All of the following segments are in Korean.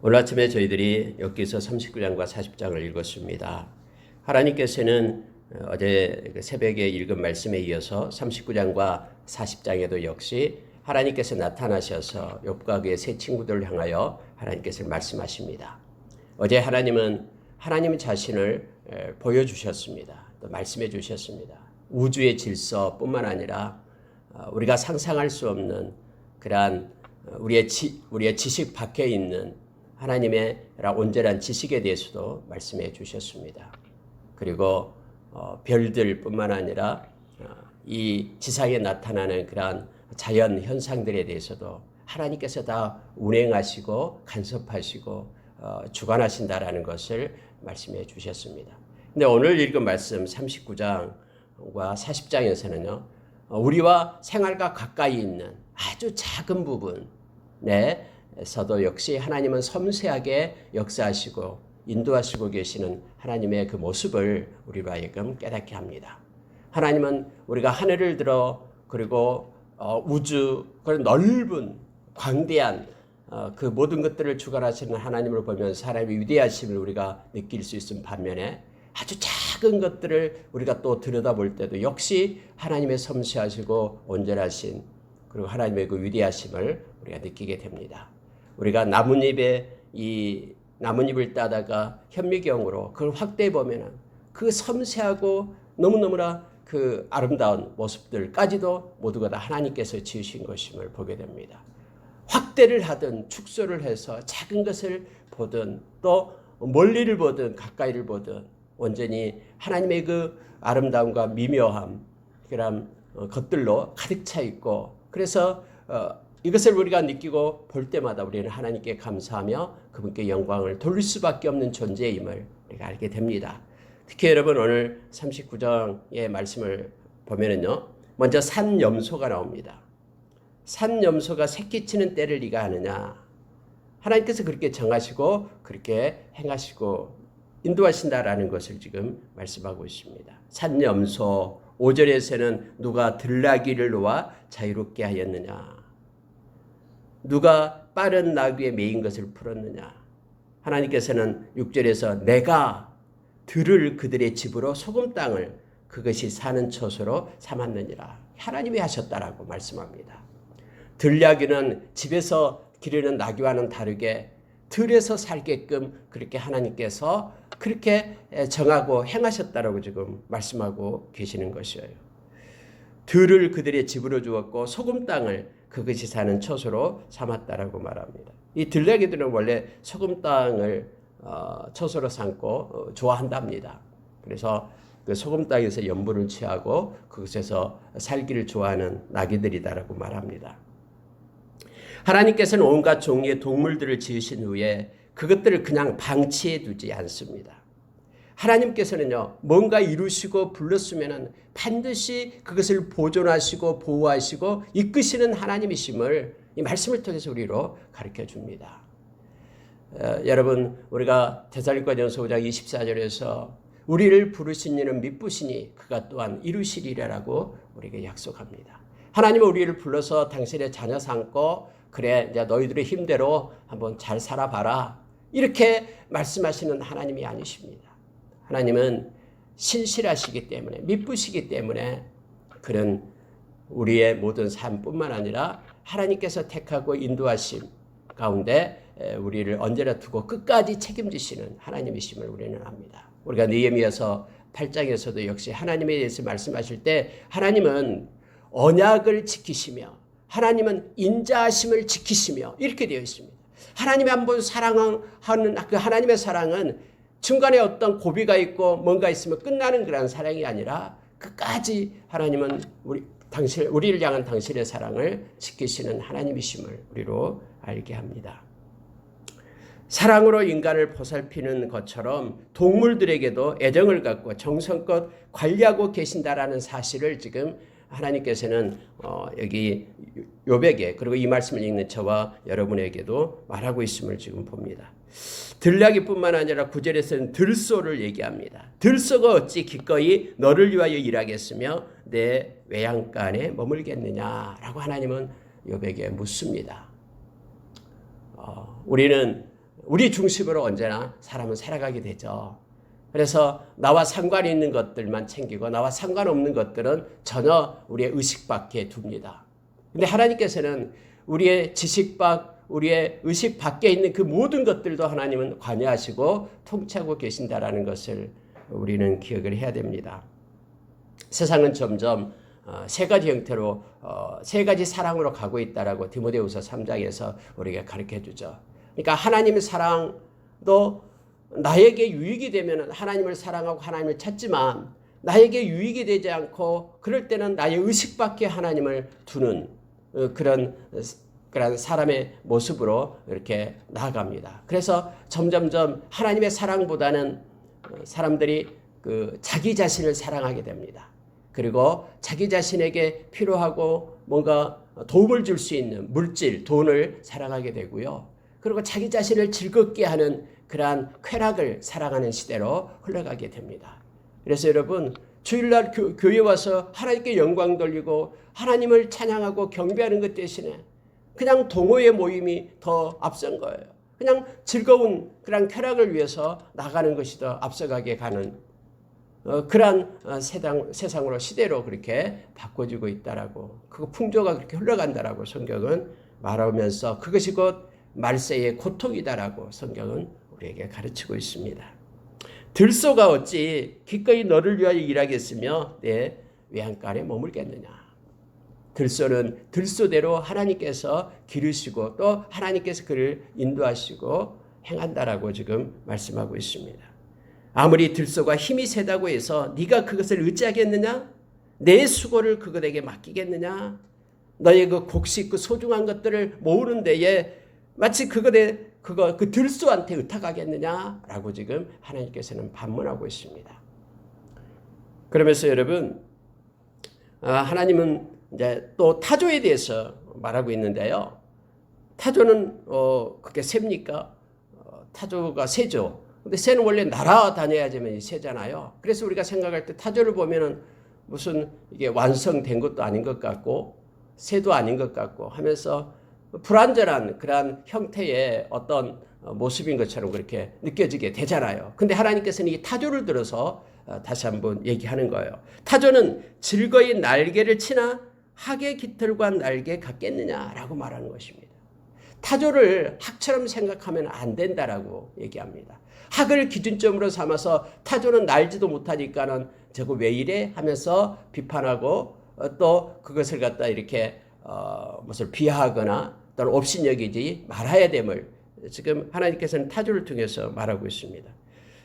오늘 아침에 저희들이 욥기서 39장과 40장을 읽었습니다. 하나님께서는 어제 새벽에 읽은 말씀에 이어서 39장과 40장에도 역시 하나님께서 나타나셔서 욥과 그의 세 친구들을 향하여 하나님께서 말씀하십니다. 어제 하나님은 하나님 자신을 보여주셨습니다. 또 말씀해 주셨습니다. 우주의 질서뿐만 아니라 우리가 상상할 수 없는 그러한 우리의 지식 밖에 있는 하나님의 온전한 지식에 대해서도 말씀해 주셨습니다. 그리고 별들뿐만 아니라 이 지상에 나타나는 그러한 자연 현상들에 대해서도 하나님께서 다 운행하시고 간섭하시고 주관하신다라는 것을 말씀해 주셨습니다. 근데 오늘 읽은 말씀 39장과 40장에서는요. 우리와 생활과 가까이 있는 아주 작은 부분에서도 역시 하나님은 섬세하게 역사하시고 인도하시고 계시는 하나님의 그 모습을 우리로 하여금 깨닫게 합니다. 하나님은 우리가 하늘을 들어 그리고 우주 그런 넓은 광대한 그 모든 것들을 주관하시는 하나님을 보면서 하나님의 위대하심을 우리가 느낄 수 있는 반면에 아주 작은 것들을 우리가 또 들여다볼 때도 역시 하나님의 섬세하시고 온전하신 그리고 하나님의 그 위대하심을 우리가 느끼게 됩니다. 우리가 나뭇잎을 따다가 현미경으로 그걸 확대해 보면은 그 섬세하고 너무너무나 그 아름다운 모습들까지도 모두가 다 하나님께서 지으신 것임을 보게 됩니다. 확대를 하든 축소를 해서 작은 것을 보든 또 멀리를 보든 가까이를 보든 온전히 하나님의 그 아름다움과 미묘함 그런 것들로 가득 차 있고 그래서 이것을 우리가 느끼고 볼 때마다 우리는 하나님께 감사하며 그분께 영광을 돌릴 수밖에 없는 존재임을 우리가 알게 됩니다. 특히 여러분 오늘 39장의 말씀을 보면은요. 먼저 산염소가 나옵니다. 산염소가 새끼치는 때를 네가 아느냐. 하나님께서 그렇게 정하시고 그렇게 행하시고 인도하신다라는 것을 지금 말씀하고 있습니다. 산염소 5절에서는 누가 들나귀를 놓아 자유롭게 하였느냐. 누가 빠른 나귀에 매인 것을 풀었느냐. 하나님께서는 6절에서 내가 들을 그들의 집으로 소금 땅을 그것이 사는 처소로 삼았느니라. 하나님이 하셨다라고 말씀합니다. 들나귀는 집에서 기르는 나귀와는 다르게 들에서 살게끔 그렇게 하나님께서 그렇게 정하고 행하셨다라고 지금 말씀하고 계시는 것이에요. 들을 그들의 집으로 주었고 소금 땅을 그것이 사는 처소로 삼았다라고 말합니다. 이 들나귀들은 원래 소금 땅을 처소로 삼고 좋아한답니다. 그래서 그 소금 땅에서 염분을 취하고 그곳에서 살기를 좋아하는 나귀들이다라고 말합니다. 하나님께서는 온갖 종류의 동물들을 지으신 후에 그것들을 그냥 방치해 두지 않습니다. 하나님께서는요, 뭔가 이루시고 불렀으면 반드시 그것을 보존하시고 보호하시고 이끄시는 하나님이심을 이 말씀을 통해서 우리로 가르쳐 줍니다. 여러분, 우리가 데살로니가전서 5장 24절에서 우리를 부르신 이는 미쁘시니 그가 또한 이루시리라라고 우리에게 약속합니다. 하나님은 우리를 불러서 당신의 자녀 삼고 그래 이제 너희들의 힘대로 한번 잘 살아봐라 이렇게 말씀하시는 하나님이 아니십니다. 하나님은 신실하시기 때문에 미쁘시기 때문에 그런 우리의 모든 삶뿐만 아니라 하나님께서 택하고 인도하심 가운데 우리를 언제나 두고 끝까지 책임지시는 하나님이심을 우리는 압니다. 우리가 느헤미야서 8장에서도 역시 하나님에 대해서 말씀하실 때 하나님은 언약을 지키시며 하나님은 인자하심을 지키시며 이렇게 되어 있습니다. 하나님의 한번 사랑하는 그 하나님의 사랑은 중간에 어떤 고비가 있고 뭔가 있으면 끝나는 그런 사랑이 아니라 끝까지 하나님은 우리를 향한 당신의 사랑을 지키시는 하나님이심을 우리로 알게 합니다. 사랑으로 인간을 보살피는 것처럼 동물들에게도 애정을 갖고 정성껏 관리하고 계신다라는 사실을 지금 하나님께서는 여기 욥에게 그리고 이 말씀을 읽는 저와 여러분에게도 말하고 있음을 지금 봅니다. 들나귀뿐만 아니라 9절에서는 들소를 얘기합니다. 들소가 어찌 기꺼이 너를 위하여 일하겠으며 내 외양간에 머물겠느냐라고 하나님은 욥에게 묻습니다. 우리는 우리 중심으로 언제나 사람은 살아가게 되죠. 그래서 나와 상관이 있는 것들만 챙기고 나와 상관없는 것들은 전혀 우리의 의식 밖에 둡니다. 근데 하나님께서는 우리의 지식 밖, 우리의 의식 밖에 있는 그 모든 것들도 하나님은 관여하시고 통치하고 계신다라는 것을 우리는 기억을 해야 됩니다. 세상은 점점 세 가지 형태로 세 가지 사랑으로 가고 있다라고 디모데후서 3장에서 우리에게 가르쳐 주죠. 그러니까 하나님의 사랑도 나에게 유익이 되면 하나님을 사랑하고 하나님을 찾지만 나에게 유익이 되지 않고 그럴 때는 나의 의식 밖에 하나님을 두는 그런 사람의 모습으로 이렇게 나아갑니다. 그래서 점점점 하나님의 사랑보다는 사람들이 자기 자신을 사랑하게 됩니다. 그리고 자기 자신에게 필요하고 뭔가 도움을 줄 수 있는 물질, 돈을 사랑하게 되고요. 그리고 자기 자신을 즐겁게 하는 그러한 쾌락을 사랑하는 시대로 흘러가게 됩니다. 그래서 여러분 주일날 교회 와서 하나님께 영광 돌리고 하나님을 찬양하고 경배하는 것 대신에 그냥 동호회 모임이 더 앞선 거예요. 그냥 즐거운 그런 쾌락을 위해서 나가는 것이 더 앞서가게 가는 그러한 세상으로 시대로 그렇게 바꿔지고 있다라고 그 풍조가 그렇게 흘러간다라고 성경은 말하면서 그것이 곧 말세의 고통이다라고 성경은 우리에게 가르치고 있습니다. 들소가 어찌 기꺼이 너를 위하여 일하겠으며 내 외양간에 머물겠느냐. 들소는 들소대로 하나님께서 기르시고 또 하나님께서 그를 인도하시고 행한다라고 지금 말씀하고 있습니다. 아무리 들소가 힘이 세다고 해서 네가 그것을 어찌하겠느냐? 내 수고를 그것에게 맡기겠느냐? 너의 그 곡식 그 소중한 것들을 모으는 데에 마치 그 들소한테 의탁하겠느냐라고 지금 하나님께서는 반문하고 있습니다. 그러면서 여러분 하나님은 이제 또 타조에 대해서 말하고 있는데요. 타조는 그게 셉니까? 타조가 새죠. 근데 새는 원래 날아다녀야지만 새잖아요. 그래서 우리가 생각할 때 타조를 보면은 무슨 이게 완성된 것도 아닌 것 같고 새도 아닌 것 같고 하면서 불완전한 그러한 형태의 어떤 모습인 것처럼 그렇게 느껴지게 되잖아요. 근데 하나님께서는 이 타조를 들어서 다시 한번 얘기하는 거예요. 타조는 즐거이 날개를 치나 학의 깃털과 날개 같겠느냐라고 말하는 것입니다. 타조를 학처럼 생각하면 안 된다라고 얘기합니다. 학을 기준점으로 삼아서 타조는 날지도 못하니까는 저거 왜 이래 하면서 비판하고 또 그것을 갖다 이렇게 무엇을 비하하거나 또는 업신여기지 말아야 됨을 지금 하나님께서는 타조를 통해서 말하고 있습니다.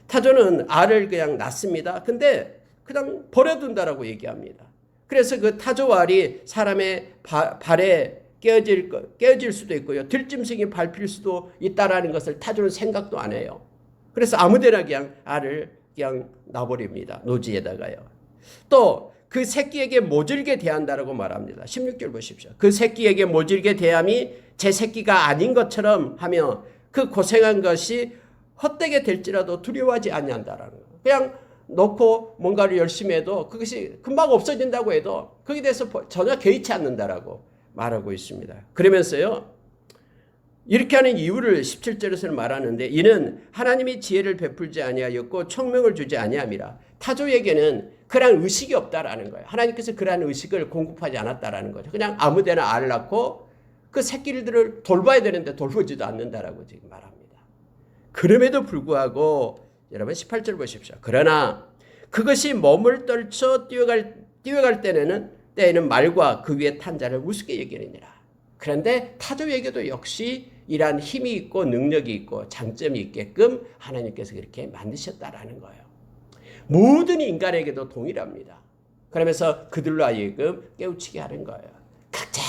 타조는 알을 그냥 낳습니다. 근데 그냥 버려둔다라고 얘기합니다. 그래서 그 타조 알이 사람의 발에 깨어질 수도 있고요. 들짐승이 밟힐 수도 있다라는 것을 타조는 생각도 안 해요. 그래서 아무데나 그냥 알을 그냥 놔버립니다. 노지에다가요. 또 그 새끼에게 모질게 대한다라고 말합니다. 16절 보십시오. 그 새끼에게 모질게 대함이 제 새끼가 아닌 것처럼 하며 그 고생한 것이 헛되게 될지라도 두려워하지 아니한다라는 거예요. 그냥 놓고 뭔가를 열심히 해도 그것이 금방 없어진다고 해도 거기에 대해서 전혀 개의치 않는다라고 말하고 있습니다. 그러면서요. 이렇게 하는 이유를 17절에서는 말하는데 이는 하나님이 지혜를 베풀지 아니하였고 총명을 주지 아니함이라. 타조에게는 그러한 의식이 없다라는 거예요. 하나님께서 그러한 의식을 공급하지 않았다라는 거죠. 그냥 아무데나 알을 낳고 그 새끼들을 돌봐야 되는데 돌보지도 않는다라고 지금 말합니다. 그럼에도 불구하고 여러분 18절 보십시오. 그러나 그것이 몸을 떨쳐 뛰어갈 때에는 말과 그 위에 탄 자를 우습게 여기느니라. 그런데 타조에게도 역시 이러한 힘이 있고 능력이 있고 장점이 있게끔 하나님께서 그렇게 만드셨다라는 거예요. 모든 인간에게도 동일합니다. 그러면서 그들로 하여금 깨우치게 하는 거예요.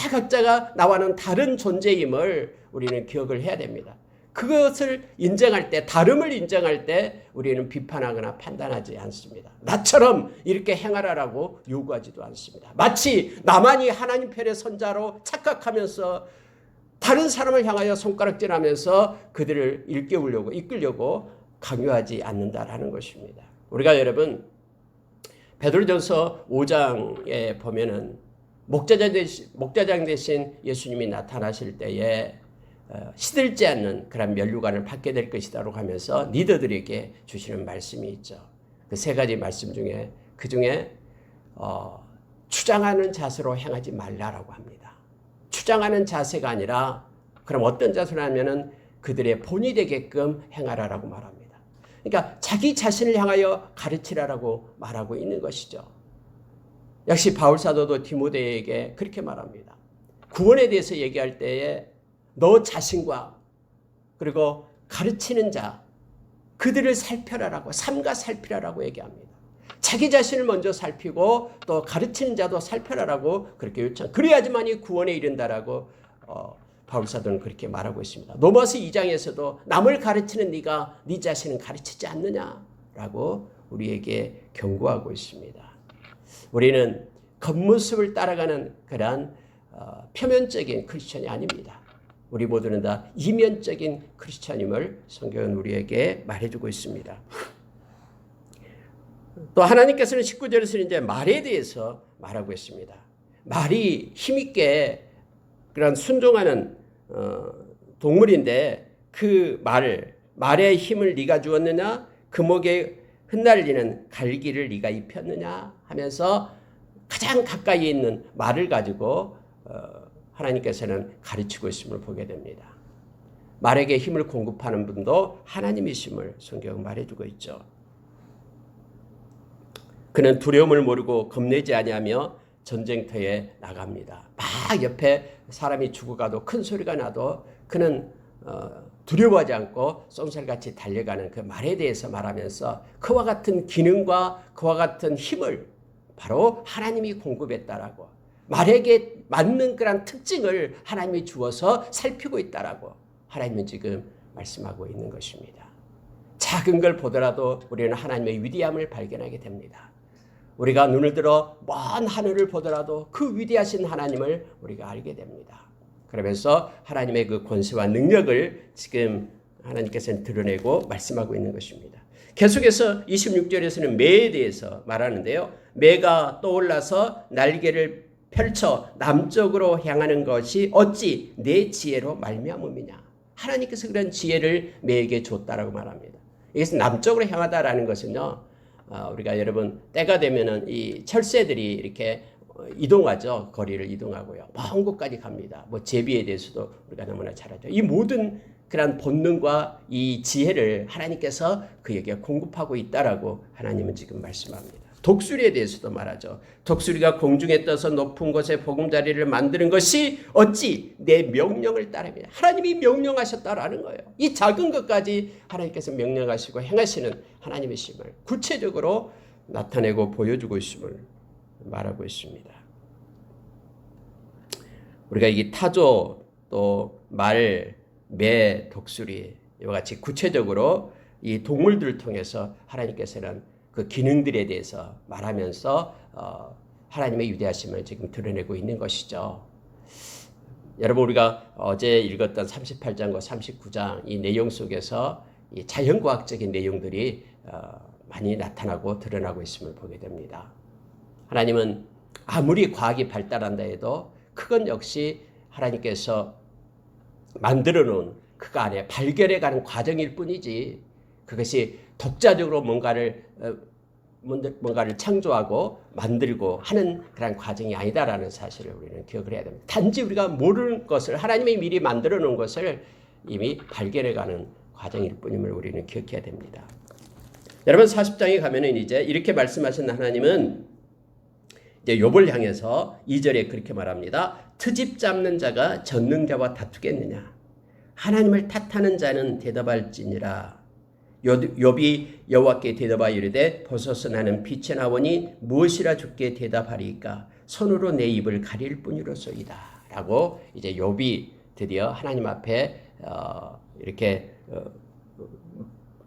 각자가 나와는 다른 존재임을 우리는 기억을 해야 됩니다. 그것을 인정할 때, 다름을 인정할 때 우리는 비판하거나 판단하지 않습니다. 나처럼 이렇게 행하라라고 요구하지도 않습니다. 마치 나만이 하나님 편의 선자로 착각하면서 다른 사람을 향하여 손가락질하면서 그들을 이끌려고 강요하지 않는다라는 것입니다. 우리가 여러분 베드로전서 5장에 보면은 목자장 대신 예수님이 나타나실 때에 시들지 않는 그런 면류관을 받게 될 것이다라고 하면서 리더들에게 주시는 말씀이 있죠. 그 세 가지 말씀 중에 그 중에 추장하는 자세로 행하지 말라라고 합니다. 추장하는 자세가 아니라 그럼 어떤 자세로 하면은 그들의 본이 되게끔 행하라라고 말합니다. 그러니까 자기 자신을 향하여 가르치라라고 말하고 있는 것이죠. 역시 바울 사도도 디모데에게 그렇게 말합니다. 구원에 대해서 얘기할 때에 너 자신과 그리고 가르치는 자 그들을 살펴라라고 삼가 살피라라고 얘기합니다. 자기 자신을 먼저 살피고 또 가르치는 자도 살펴라라고 그렇게 요청. 그래야지만이 구원에 이른다라고 바울 사도는 그렇게 말하고 있습니다. 로마서 2장에서도 남을 가르치는 네가 네 자신은 가르치지 않느냐라고 우리에게 경고하고 있습니다. 우리는 겉모습을 따라가는 그런 표면적인 크리스천이 아닙니다. 우리 모두는 다 이면적인 크리스천임을 성경은 우리에게 말해주고 있습니다. 또 하나님께서는 19절에서는 이제 말에 대해서 말하고 있습니다. 말이 힘있게 그런 순종하는 동물인데 그 말의 힘을 네가 주었느냐? 그 목에 흩날리는 갈기를 네가 입혔느냐? 하면서 가장 가까이 있는 말을 가지고 하나님께서는 가르치고 있음을 보게 됩니다. 말에게 힘을 공급하는 분도 하나님이심을 성경은 말해주고 있죠. 그는 두려움을 모르고 겁내지 아니하며 전쟁터에 나갑니다. 막 옆에 사람이 죽어가도 큰 소리가 나도 그는 두려워하지 않고 쏜살같이 달려가는 그 말에 대해서 말하면서 그와 같은 기능과 그와 같은 힘을 바로 하나님이 공급했다라고 말에게 맞는 그런 특징을 하나님이 주어서 살피고 있다라고 하나님은 지금 말씀하고 있는 것입니다. 작은 걸 보더라도 우리는 하나님의 위대함을 발견하게 됩니다. 우리가 눈을 들어 먼 하늘을 보더라도 그 위대하신 하나님을 우리가 알게 됩니다. 그러면서 하나님의 그 권세와 능력을 지금 하나님께서는 드러내고 말씀하고 있는 것입니다. 계속해서 26절에서는 매에 대해서 말하는데요. 매가 떠올라서 날개를 펼쳐 남쪽으로 향하는 것이 어찌 내 지혜로 말미암음이냐. 하나님께서 그런 지혜를 매에게 줬다라고 말합니다. 이것은 남쪽으로 향하다라는 것은요. 우리가 여러분 때가 되면은 이 철새들이 이렇게 이동하죠. 거리를 이동하고요. 먼 곳까지 갑니다. 뭐 제비에 대해서도 우리가 너무나 잘 알죠. 이 모든 그런 본능과 이 지혜를 하나님께서 그에게 공급하고 있다라고 하나님은 지금 말씀합니다. 독수리에 대해서도 말하죠. 독수리가 공중에 떠서 높은 곳에 보금자리를 만드는 것이 어찌 내 명령을 따르며 하나님이 명령하셨다라는 거예요. 이 작은 것까지 하나님께서 명령하시고 행하시는 하나님이심을 구체적으로 나타내고 보여주고 있음을 말하고 있습니다. 우리가 이 타조 또 말, 매, 독수리 이와 같이 구체적으로 이 동물들을 통해서 하나님께서는 그 기능들에 대해서 말하면서 하나님의 위대하심을 지금 드러내고 있는 것이죠. 여러분 우리가 어제 읽었던 38장과 39장 이 내용 속에서 이 자연과학적인 내용들이 많이 나타나고 드러나고 있음을 보게 됩니다. 하나님은 아무리 과학이 발달한다 해도 그건 역시 하나님께서 만들어 놓은 그 안에 발견해가는 과정일 뿐이지 그것이 독자적으로 뭔가를 창조하고 만들고 하는 그런 과정이 아니다라는 사실을 우리는 기억을 해야 됩니다. 단지 우리가 모르는 것을 하나님이 미리 만들어 놓은 것을 이미 발견해가는 과정일 뿐임을 우리는 기억해야 됩니다. 여러분 40장에 가면은 이제 이렇게 말씀하신 하나님은 이제 욥을 향해서 2절에 그렇게 말합니다. 트집 잡는 자가 전능자와 다투겠느냐? 하나님을 탓하는 자는 대답할지니라. 욥이 여호와께 대답하여 이르되 보소서 나는 빛에 나오니 무엇이라 주께 대답하리이까 손으로 내 입을 가릴 뿐이로소이다 라고 이제 욥이 드디어 하나님 앞에 이렇게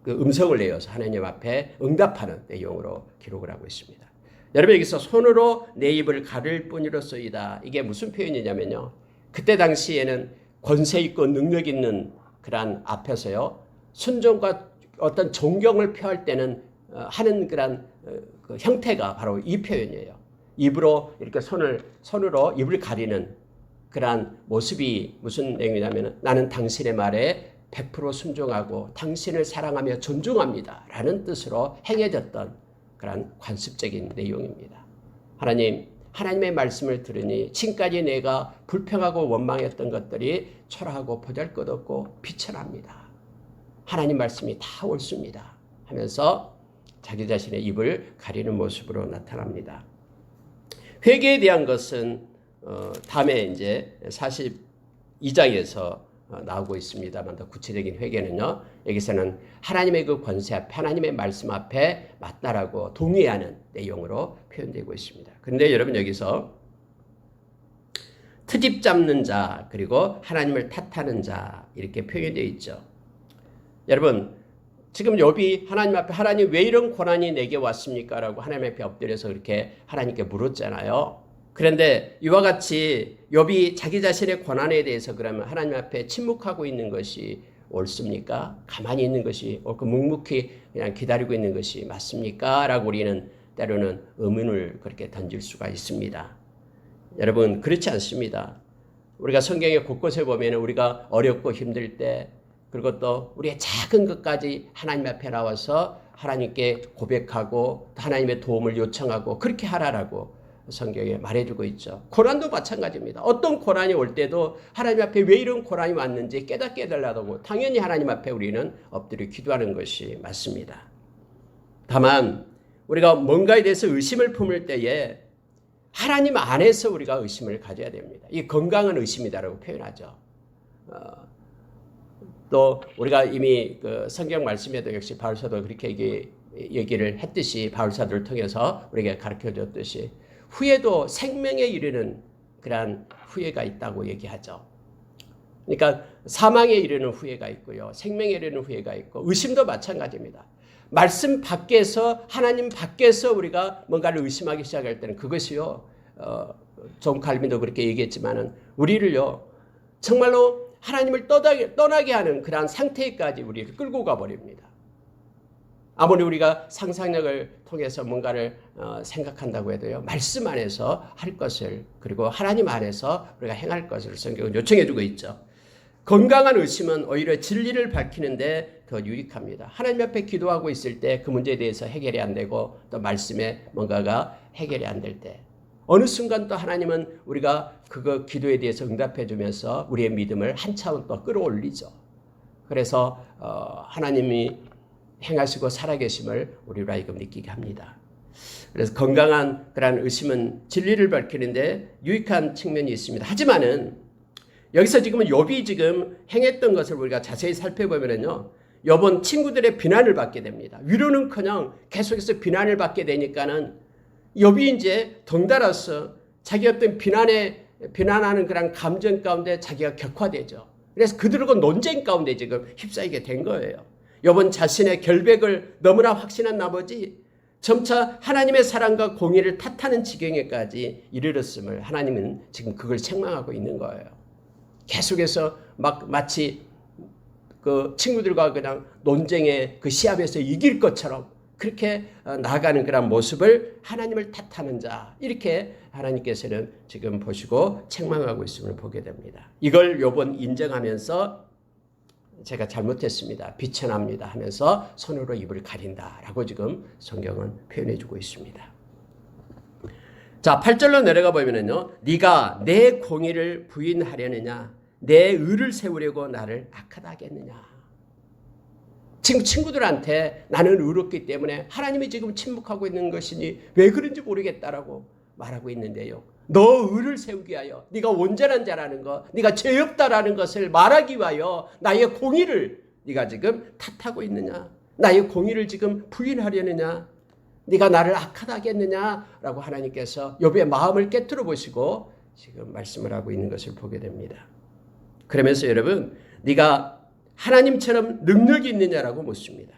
그 음성을 내어서 하나님 앞에 응답하는 내용으로 기록을 하고 있습니다. 여러분 여기서 손으로 내 입을 가릴 뿐이로소이다 이게 무슨 표현이냐면요. 그때 당시에는 권세 있고 능력 있는 그런 앞에서요. 순종과 어떤 존경을 표할 때는 하는 그런 그 형태가 바로 이 표현이에요. 입으로 이렇게 손으로 입을 가리는 그러한 모습이 무슨 내용이냐면 나는 당신의 말에 100% 순종하고 당신을 사랑하며 존중합니다 라는 뜻으로 행해졌던 그런 관습적인 내용입니다. 하나님의 말씀을 들으니 지금까지 내가 불평하고 원망했던 것들이 초라하고 보잘것없고 비천합니다. 하나님 말씀이 다 옳습니다 하면서 자기 자신의 입을 가리는 모습으로 나타납니다. 회개에 대한 것은 다음에 이제 42장에서 나오고 있습니다만 더 구체적인 회개는요. 여기서는 하나님의 그 권세 앞에 하나님의 말씀 앞에 맞다라고 동의하는 내용으로 표현되고 있습니다. 그런데 여러분 여기서 트집 잡는 자 그리고 하나님을 탓하는 자 이렇게 표현되어 있죠. 여러분 지금 욥이 하나님 앞에 하나님 왜 이런 고난이 내게 왔습니까? 라고 하나님 앞에 엎드려서 그렇게 하나님께 물었잖아요. 그런데 이와 같이 욥이 자기 자신의 고난에 대해서 그러면 하나님 앞에 침묵하고 있는 것이 옳습니까? 가만히 있는 것이 옳고 묵묵히 그냥 기다리고 있는 것이 맞습니까? 라고 우리는 때로는 의문을 그렇게 던질 수가 있습니다. 여러분 그렇지 않습니다. 우리가 성경의 곳곳에 보면 우리가 어렵고 힘들 때 그리고 또 우리의 작은 것까지 하나님 앞에 나와서 하나님께 고백하고 하나님의 도움을 요청하고 그렇게 하라라고 성경에 말해주고 있죠. 고난도 마찬가지입니다. 어떤 고난이 올 때도 하나님 앞에 왜 이런 고난이 왔는지 깨닫게 해달라고 당연히 하나님 앞에 우리는 엎드려 기도하는 것이 맞습니다. 다만 우리가 뭔가에 대해서 의심을 품을 때에 하나님 안에서 우리가 의심을 가져야 됩니다. 이 건강한 의심이다라고 표현하죠. 또 우리가 이미 그 성경 말씀에도 역시 바울사도 그렇게 얘기를 했듯이 바울사도를 통해서 우리에게 가르쳐줬듯이 후에도 생명에 이르는 그러한 후회가 있다고 얘기하죠. 그러니까 사망에 이르는 후회가 있고요. 생명에 이르는 후회가 있고 의심도 마찬가지입니다. 말씀 밖에서 하나님 밖에서 우리가 뭔가를 의심하기 시작할 때는 그것이요. 존 칼빈도 그렇게 얘기했지만은 우리를요. 정말로 하나님을 떠나게 하는 그러한 상태까지 우리를 끌고 가버립니다. 아무리 우리가 상상력을 통해서 뭔가를 생각한다고 해도요. 말씀 안에서 할 것을 그리고 하나님 안에서 우리가 행할 것을 성경은 요청해주고 있죠. 건강한 의심은 오히려 진리를 밝히는데 더 유익합니다. 하나님 앞에 기도하고 있을 때 그 문제에 대해서 해결이 안 되고 또 말씀에 뭔가가 해결이 안 될 때 어느 순간 또 하나님은 우리가 그거 기도에 대해서 응답해 주면서 우리의 믿음을 한 차원 더 끌어올리죠. 그래서 하나님이 행하시고 살아계심을 우리로 하여금 느끼게 합니다. 그래서 건강한 그러한 의심은 진리를 밝히는데 유익한 측면이 있습니다. 하지만은 여기서 지금은 욥이 지금 행했던 것을 우리가 자세히 살펴보면요. 욥은 친구들의 비난을 받게 됩니다. 위로는커녕 계속해서 비난을 받게 되니까는 욥이 이제 덩달아서 자기 어떤 비난하는 그런 감정 가운데 자기가 격화되죠. 그래서 그들과 논쟁 가운데 지금 휩싸이게 된 거예요. 욥은 자신의 결백을 너무나 확신한 나머지 점차 하나님의 사랑과 공의를 탓하는 지경에까지 이르렀음을 하나님은 지금 그걸 책망하고 있는 거예요. 계속해서 마치 그 친구들과 그냥 논쟁의 그 시합에서 이길 것처럼 그렇게 나아가는 그런 모습을 하나님을 탓하는 자 이렇게 하나님께서는 지금 보시고 책망하고 있음을 보게 됩니다. 이걸 욥은 인정하면서 제가 잘못했습니다. 비천합니다 하면서 손으로 입을 가린다라고 지금 성경은 표현해주고 있습니다. 자, 8절로 내려가 보면은요. 네가 내 공의를 부인하려느냐 내 의를 세우려고 나를 악하다 하겠느냐. 지금 친구들한테 나는 의롭기 때문에 하나님이 지금 침묵하고 있는 것이니 왜 그런지 모르겠다라고 말하고 있는데요. 너 의를 세우기 위하여 네가 온전한 자라는 것, 네가 죄 없다라는 것을 말하기 위하여 나의 공의를 네가 지금 탓하고 있느냐. 나의 공의를 지금 부인하려느냐. 네가 나를 악하다 하겠느냐라고 하나님께서 욥의 마음을 깨트려 보시고 지금 말씀을 하고 있는 것을 보게 됩니다. 그러면서 여러분 네가 하나님처럼 능력이 있느냐라고 묻습니다.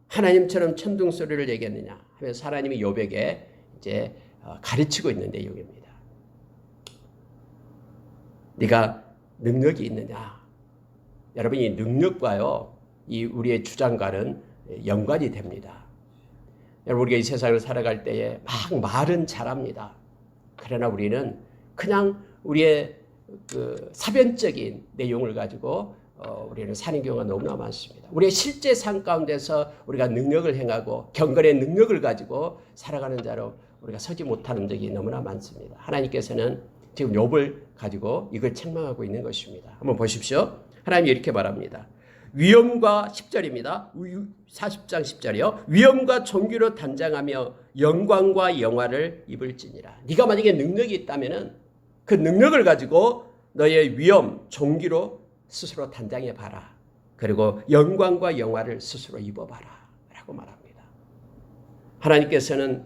하나님처럼 천둥소리를 얘기했느냐 하면서 하나님이 욥에게 이제 가르치고 있는 내용입니다. 네가 능력이 있느냐. 여러분 이 능력과요 이 우리의 주장과는 연관이 됩니다. 여러분 우리가 이 세상을 살아갈 때에 막 말은 잘합니다. 그러나 우리는 그냥 우리의 그 사변적인 내용을 가지고 우리는 사는 경우가 너무나 많습니다. 우리의 실제 삶 가운데서 우리가 능력을 행하고 경건의 능력을 가지고 살아가는 자로 우리가 서지 못하는 적이 너무나 많습니다. 하나님께서는 지금 욥을 가지고 이걸 책망하고 있는 것입니다. 한번 보십시오. 하나님이 이렇게 말합니다. 위엄과 10절입니다. 40장 10절이요. 위엄과 존귀로 단장하며 영광과 영화를 입을지니라. 네가 만약에 능력이 있다면은 그 능력을 가지고 너의 위엄, 존귀로 스스로 단장해 봐라. 그리고 영광과 영화를 스스로 입어봐라. 라고 말합니다. 하나님께서는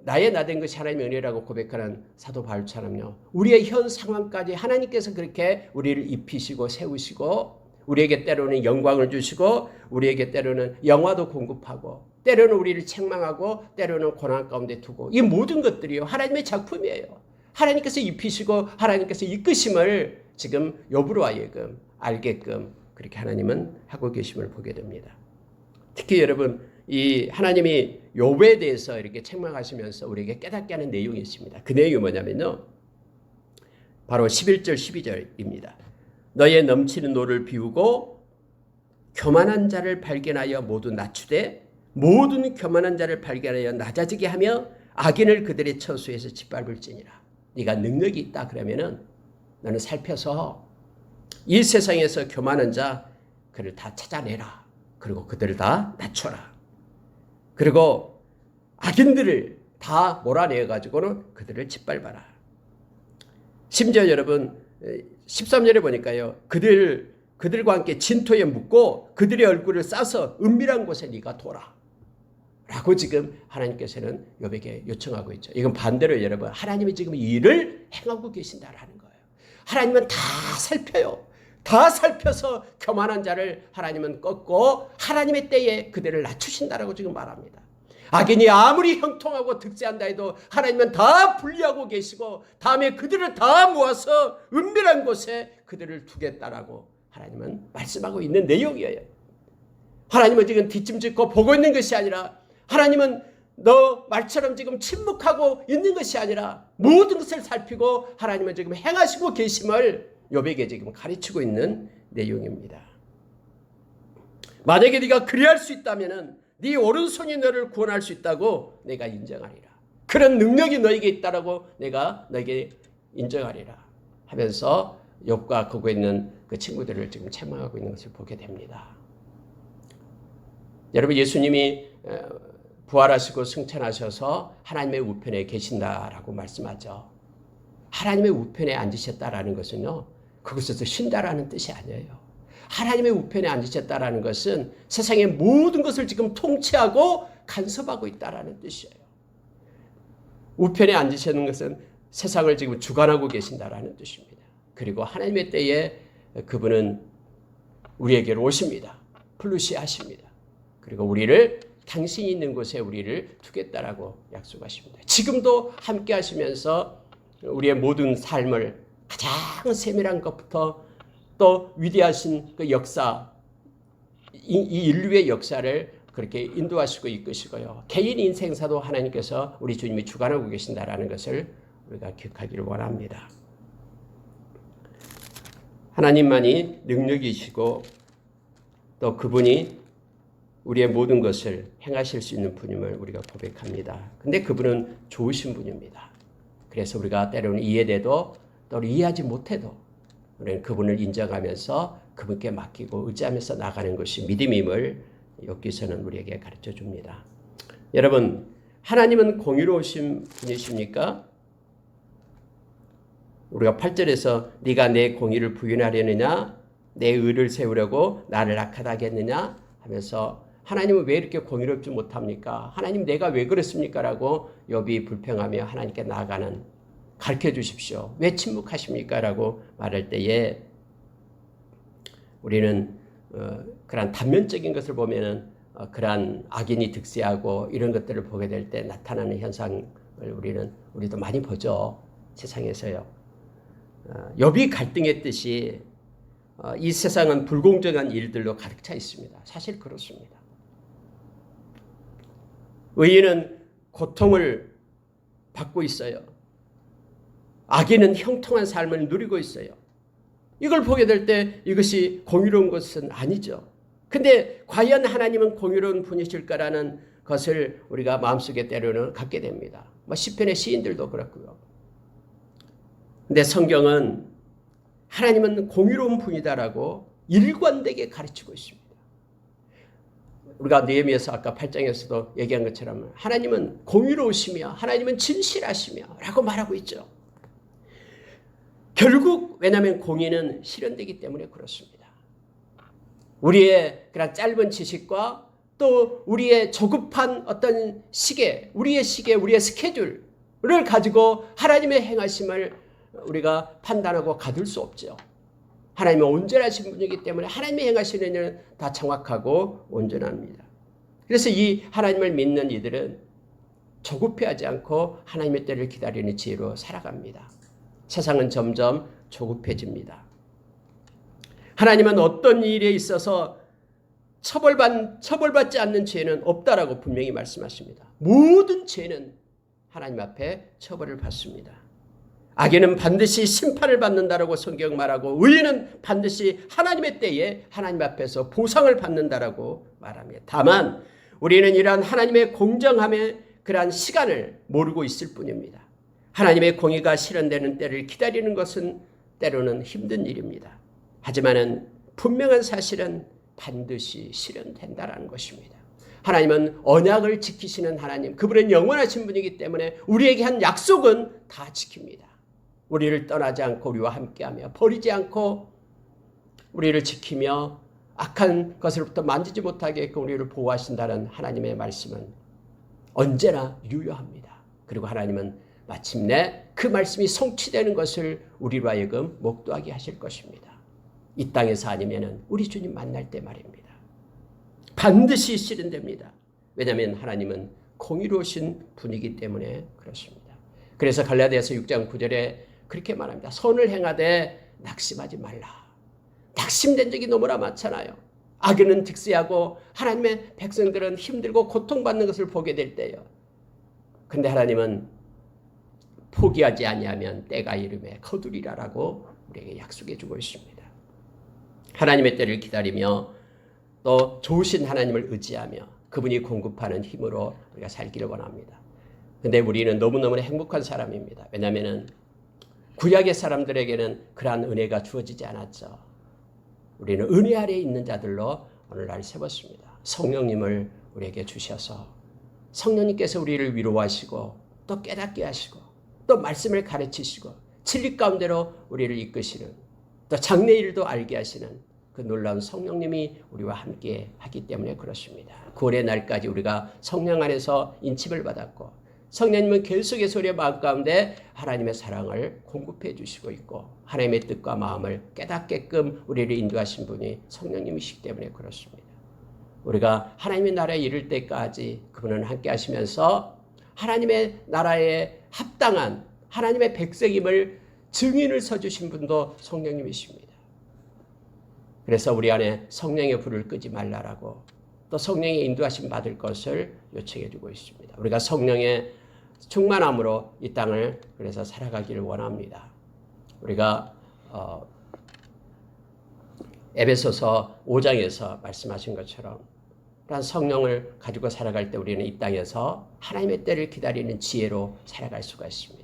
나의 나된 것이 하나님의 은혜라고 고백하는 사도 바울처럼요. 우리의 현 상황까지 하나님께서 그렇게 우리를 입히시고 세우시고 우리에게 때로는 영광을 주시고 우리에게 때로는 영화도 공급하고 때로는 우리를 책망하고 때로는 고난 가운데 두고 이 모든 것들이요. 하나님의 작품이에요. 하나님께서 입히시고 하나님께서 이끄심을 지금 욥으로 하여금 알게끔 그렇게 하나님은 하고 계심을 보게 됩니다. 특히 여러분 이 하나님이 욥에 대해서 이렇게 책망하시면서 우리에게 깨닫게 하는 내용이 있습니다. 그 내용이 뭐냐면요. 바로 11절 12절입니다. 너의 넘치는 노를 비우고 교만한 자를 발견하여 모두 낮추되 모든 교만한 자를 발견하여 낮아지게 하며 악인을 그들의 처소에서 짓밟을지니라. 네가 능력이 있다 그러면은 너는 살펴서 이 세상에서 교만한 자 그를 다 찾아내라. 그리고 그들을 다 낮춰라. 그리고 악인들을 다 몰아내가지고는 그들을 짓밟아라. 심지어 여러분 13절에 보니까요. 그들과 함께 진토에 묻고 그들의 얼굴을 싸서 은밀한 곳에 네가 둬라. 라고 지금 하나님께서는 욥에게 요청하고 있죠. 이건 반대로 여러분 하나님이 지금 이 일을 행하고 계신다라는 거예요. 하나님은 다 살펴요. 다 살펴서 교만한 자를 하나님은 꺾고 하나님의 때에 그들을 낮추신다라고 지금 말합니다. 악인이 아무리 형통하고 득세한다 해도 하나님은 다 분리하고 계시고 다음에 그들을 다 모아서 은밀한 곳에 그들을 두겠다라고 하나님은 말씀하고 있는 내용이에요. 하나님은 지금 뒷짐짓고 보고 있는 것이 아니라 하나님은 너 말처럼 지금 침묵하고 있는 것이 아니라 모든 것을 살피고 하나님은 지금 행하시고 계심을 욥에게 지금 가르치고 있는 내용입니다. 만약에 네가 그리할 수 있다면은 네 오른손이 너를 구원할 수 있다고 내가 인정하리라. 그런 능력이 너에게 있다라고 내가 너에게 인정하리라 하면서 욥과 그곳에 있는 그 친구들을 지금 책망하고 있는 것을 보게 됩니다. 여러분 예수님이 부활하시고 승천하셔서 하나님의 우편에 계신다라고 말씀하죠. 하나님의 우편에 앉으셨다라는 것은요. 그곳에서 쉰다라는 뜻이 아니에요. 하나님의 우편에 앉으셨다라는 것은 세상의 모든 것을 지금 통치하고 간섭하고 있다라는 뜻이에요. 우편에 앉으시는 것은 세상을 지금 주관하고 계신다라는 뜻입니다. 그리고 하나님의 때에 그분은 우리에게로 오십니다. 플루시 하십니다. 그리고 우리를 당신이 있는 곳에 우리를 두겠다라고 약속하십니다. 지금도 함께 하시면서 우리의 모든 삶을 가장 세밀한 것부터 또 위대하신 그 역사, 이 인류의 역사를 그렇게 인도하시고 이끄시고요. 개인 인생사도 하나님께서 우리 주님이 주관하고 계신다라는 것을 우리가 기억하기를 원합니다. 하나님만이 능력이시고 또 그분이 우리의 모든 것을 행하실 수 있는 분임을 우리가 고백합니다. 근데 그분은 좋으신 분입니다. 그래서 우리가 때로는 이해돼도 또 이해하지 못해도 우리는 그분을 인정하면서 그분께 맡기고 의지하면서 나가는 것이 믿음임을 여기서는 우리에게 가르쳐 줍니다. 여러분, 하나님은 공의로우신 분이십니까? 우리가 8절에서 네가 내 공의를 부인하려느냐 내 의를 세우려고 나를 악하다겠느냐 하면서 하나님은 왜 이렇게 공의롭지 못합니까? 하나님 내가 왜 그랬습니까? 라고 욥이 불평하며 하나님께 나아가는 가르쳐 주십시오. 왜 침묵하십니까? 라고 말할 때에 우리는 그런 단면적인 것을 보면은 그러한 악인이 득세하고 이런 것들을 보게 될 때 나타나는 현상을 우리도 많이 보죠. 세상에서요. 욥이 갈등했듯이 이 세상은 불공정한 일들로 가득 차 있습니다. 사실 그렇습니다. 의인은 고통을 받고 있어요. 악인은 형통한 삶을 누리고 있어요. 이걸 보게 될 때 이것이 공의로운 것은 아니죠. 근데 과연 하나님은 공의로운 분이실까라는 것을 우리가 마음속에 때로는 갖게 됩니다. 시편의 시인들도 그렇고요. 근데 성경은 하나님은 공의로운 분이다라고 일관되게 가르치고 있습니다. 우리가 느헤미야서 아까 8장에서도 얘기한 것처럼 하나님은 공의로우시며 하나님은 진실하시며 라고 말하고 있죠. 결국 왜냐하면 공의는 실현되기 때문에 그렇습니다. 우리의 그런 짧은 지식과 또 우리의 조급한 어떤 시계, 우리의 스케줄을 가지고 하나님의 행하심을 우리가 판단하고 가둘 수 없죠. 하나님은 온전하신 분이기 때문에 하나님의 행하시는 일은 다 정확하고 온전합니다. 그래서 이 하나님을 믿는 이들은 조급해하지 않고 하나님의 때를 기다리는 지혜로 살아갑니다. 세상은 점점 조급해집니다. 하나님은 어떤 일에 있어서 처벌받지 않는 죄는 없다라고 분명히 말씀하십니다. 모든 죄는 하나님 앞에 처벌을 받습니다. 악인은 반드시 심판을 받는다라고 성경 말하고 의인은 반드시 하나님의 때에 하나님 앞에서 보상을 받는다라고 말합니다. 다만 우리는 이러한 하나님의 공정함의 그러한 시간을 모르고 있을 뿐입니다. 하나님의 공의가 실현되는 때를 기다리는 것은 때로는 힘든 일입니다. 하지만은 분명한 사실은 반드시 실현된다라는 것입니다. 하나님은 언약을 지키시는 하나님, 그분은 영원하신 분이기 때문에 우리에게 한 약속은 다 지킵니다. 우리를 떠나지 않고 우리와 함께하며 버리지 않고 우리를 지키며 악한 것으로부터 만지지 못하게 우리를 보호하신다는 하나님의 말씀은 언제나 유효합니다. 그리고 하나님은 마침내 그 말씀이 성취되는 것을 우리로 하여금 목도하게 하실 것입니다. 이 땅에서 아니면 우리 주님 만날 때 말입니다. 반드시 실현됩니다. 왜냐하면 하나님은 공의로우신 분이기 때문에 그렇습니다. 그래서 갈라디아서 6장 9절에 그렇게 말합니다. 선을 행하되 낙심하지 말라. 낙심된 적이 너무나 많잖아요. 악인은 득세하고 하나님의 백성들은 힘들고 고통받는 것을 보게 될 때요. 근데 하나님은 포기하지 아니하면 때가 이르매 거두리라라고 우리에게 약속해 주고 있습니다. 하나님의 때를 기다리며 또 좋으신 하나님을 의지하며 그분이 공급하는 힘으로 우리가 살기를 원합니다. 근데 우리는 너무너무 행복한 사람입니다. 왜냐하면 구약의 사람들에게는 그러한 은혜가 주어지지 않았죠. 우리는 은혜 아래에 있는 자들로 오늘날 세웠습니다. 성령님을 우리에게 주셔서 성령님께서 우리를 위로하시고 또 깨닫게 하시고 또 말씀을 가르치시고 진리 가운데로 우리를 이끄시는 또 장래일도 알게 하시는 그 놀라운 성령님이 우리와 함께 하기 때문에 그렇습니다. 구원의 날까지 우리가 성령 안에서 인침을 받았고 성령님은 계속해서 우리의 마음 가운데 하나님의 사랑을 공급해 주시고 있고 하나님의 뜻과 마음을 깨닫게끔 우리를 인도하신 분이 성령님이시기 때문에 그렇습니다. 우리가 하나님의 나라에 이를 때까지 그분은 함께 하시면서 하나님의 나라에 합당한 하나님의 백성임을 증인을 서주신 분도 성령님이십니다. 그래서 우리 안에 성령의 불을 끄지 말라라고 또 성령의 인도하심 받을 것을 요청해 주고 있습니다. 우리가 성령의 충만함으로 이 땅을 그래서 살아가기를 원합니다. 우리가 에베소서 5장에서 말씀하신 것처럼 성령을 가지고 살아갈 때 우리는 이 땅에서 하나님의 때를 기다리는 지혜로 살아갈 수가 있습니다.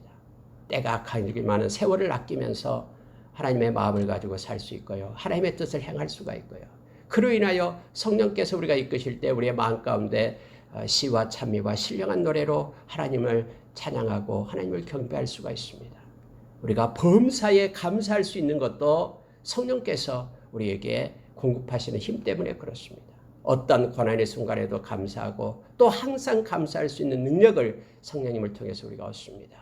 때가 악하기만은 세월을 아끼면서 하나님의 마음을 가지고 살 수 있고요. 하나님의 뜻을 행할 수가 있고요. 그로 인하여 성령께서 우리가 이끄실 때 우리의 마음 가운데 시와 찬미와 신령한 노래로 하나님을 찬양하고 하나님을 경배할 수가 있습니다. 우리가 범사에 감사할 수 있는 것도 성령께서 우리에게 공급하시는 힘 때문에 그렇습니다. 어떤 고난의 순간에도 감사하고 또 항상 감사할 수 있는 능력을 성령님을 통해서 우리가 얻습니다.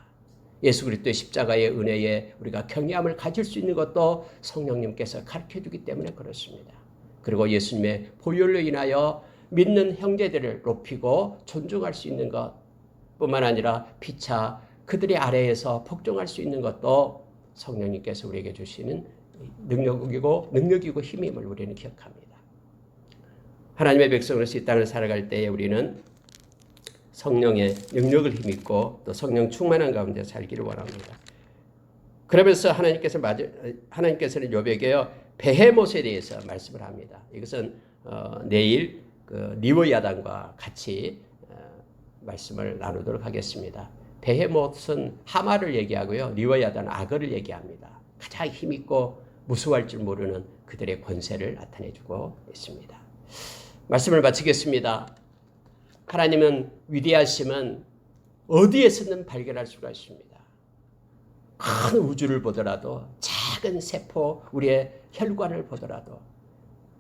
예수 그리스도의 십자가의 은혜에 우리가 경외함을 가질 수 있는 것도 성령님께서 가르쳐주기 때문에 그렇습니다. 그리고 예수님의 보혈로 인하여 믿는 형제들을 높이고 존중할 수 있는 것뿐만 아니라 피차 그들의 아래에서 복종할 수 있는 것도 성령님께서 우리에게 주시는 능력이고 힘임을 우리는 기억합니다. 하나님의 백성으로서 이 땅을 살아갈 때에 우리는 성령의 능력을 힘입고 또 성령 충만한 가운데 살기를 원합니다. 그러면서 하나님께서는 욥에게 베헤못에 대해서 말씀을 합니다. 이것은 내일 그 리워야단과 같이 말씀을 나누도록 하겠습니다. 베헤못은 하마를 얘기하고요. 리워야단은 악어를 얘기합니다. 가장 힘있고 무수할 줄 모르는 그들의 권세를 나타내주고 있습니다. 말씀을 마치겠습니다. 하나님은 위대하심은 어디에서든 발견할 수가 있습니다. 큰 우주를 보더라도 작은 세포, 우리의 혈관을 보더라도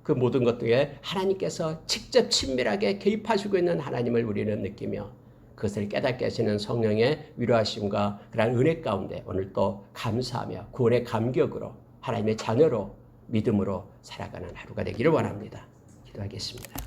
그 모든 것들에 하나님께서 직접 친밀하게 개입하시고 있는 하나님을 우리는 느끼며 그것을 깨닫게 하시는 성령의 위로하심과 그러한 은혜 가운데 오늘 또 감사하며 구원의 감격으로 하나님의 자녀로 믿음으로 살아가는 하루가 되기를 원합니다. 기도하겠습니다.